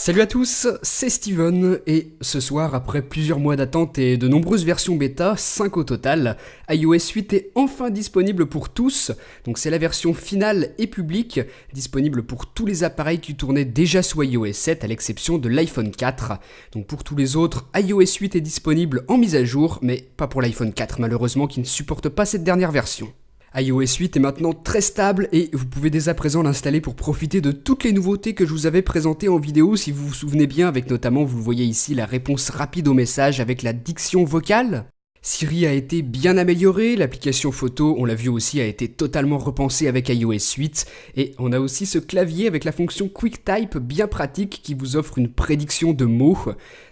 Salut à tous, c'est Steven, et ce soir, après plusieurs mois d'attente et de nombreuses versions bêta, 5 au total, iOS 8 est enfin disponible pour tous, donc c'est la version finale et publique, disponible pour tous les appareils qui tournaient déjà sous iOS 7 à l'exception de l'iPhone 4. Donc pour tous les autres, iOS 8 est disponible en mise à jour, mais pas pour l'iPhone 4 malheureusement qui ne supporte pas cette dernière version. iOS 8 est maintenant très stable et vous pouvez dès à présent l'installer pour profiter de toutes les nouveautés que je vous avais présentées en vidéo si vous vous souvenez bien, avec notamment, vous le voyez ici, la réponse rapide aux messages avec la diction vocale. Siri a été bien améliorée, l'application photo, on l'a vu aussi, a été totalement repensée avec iOS 8 et on a aussi ce clavier avec la fonction QuickType bien pratique qui vous offre une prédiction de mots.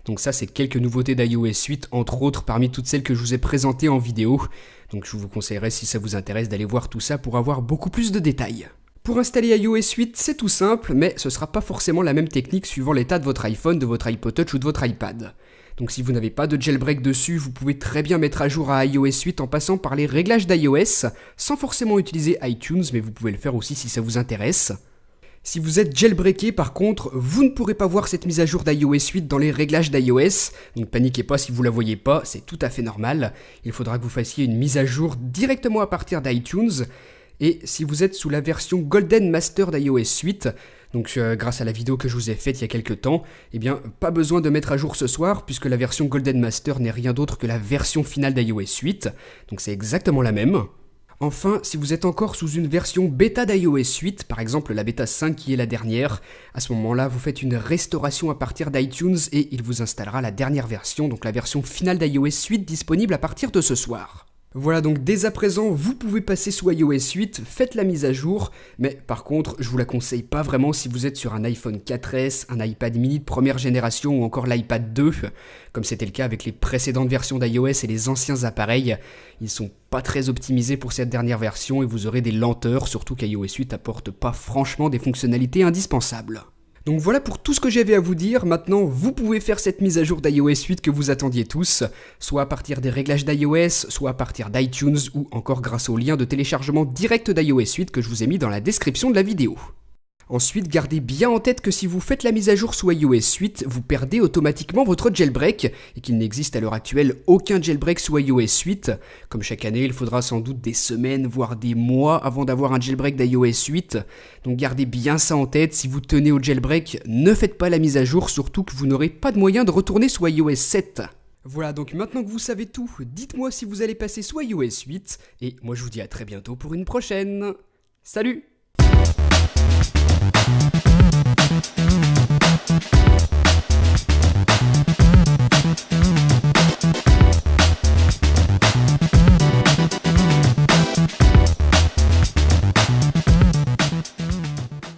Donc ça c'est quelques nouveautés d'iOS 8, entre autres parmi toutes celles que je vous ai présentées en vidéo. Donc je vous conseillerais, si ça vous intéresse, d'aller voir tout ça pour avoir beaucoup plus de détails. Pour installer iOS 8, c'est tout simple, mais ce sera pas forcément la même technique suivant l'état de votre iPhone, de votre iPod Touch ou de votre iPad. Donc si vous n'avez pas de jailbreak dessus, vous pouvez très bien mettre à jour à iOS 8 en passant par les réglages d'iOS, sans forcément utiliser iTunes, mais vous pouvez le faire aussi si ça vous intéresse. Si vous êtes jailbreaké par contre, vous ne pourrez pas voir cette mise à jour d'iOS 8 dans les réglages d'iOS, donc paniquez pas si vous la voyez pas, c'est tout à fait normal. Il faudra que vous fassiez une mise à jour directement à partir d'iTunes, et si vous êtes sous la version Golden Master d'iOS 8, donc grâce à la vidéo que je vous ai faite il y a quelques temps, eh bien pas besoin de mettre à jour ce soir, puisque la version Golden Master n'est rien d'autre que la version finale d'iOS 8, donc c'est exactement la même. Enfin, si vous êtes encore sous une version bêta d'iOS 8, par exemple la bêta 5 qui est la dernière, à ce moment-là, vous faites une restauration à partir d'iTunes et il vous installera la dernière version, donc la version finale d'iOS 8 disponible à partir de ce soir. Voilà, donc dès à présent, vous pouvez passer sous iOS 8, faites la mise à jour, mais par contre, je vous la conseille pas vraiment si vous êtes sur un iPhone 4S, un iPad mini de première génération ou encore l'iPad 2, comme c'était le cas avec les précédentes versions d'iOS et les anciens appareils. Ils sont pas très optimisés pour cette dernière version et vous aurez des lenteurs, surtout qu'iOS 8 apporte pas franchement des fonctionnalités indispensables. Donc voilà pour tout ce que j'avais à vous dire. Maintenant, vous pouvez faire cette mise à jour d'iOS 8 que vous attendiez tous, soit à partir des réglages d'iOS, soit à partir d'iTunes, ou encore grâce au lien de téléchargement direct d'iOS 8 que je vous ai mis dans la description de la vidéo. Ensuite, gardez bien en tête que si vous faites la mise à jour sous iOS 8, vous perdez automatiquement votre jailbreak, et qu'il n'existe à l'heure actuelle aucun jailbreak sous iOS 8. Comme chaque année, il faudra sans doute des semaines, voire des mois avant d'avoir un jailbreak d'iOS 8. Donc gardez bien ça en tête, si vous tenez au jailbreak, ne faites pas la mise à jour, surtout que vous n'aurez pas de moyen de retourner sous iOS 7. Voilà, donc maintenant que vous savez tout, dites-moi si vous allez passer sous iOS 8, et moi je vous dis à très bientôt pour une prochaine. Salut!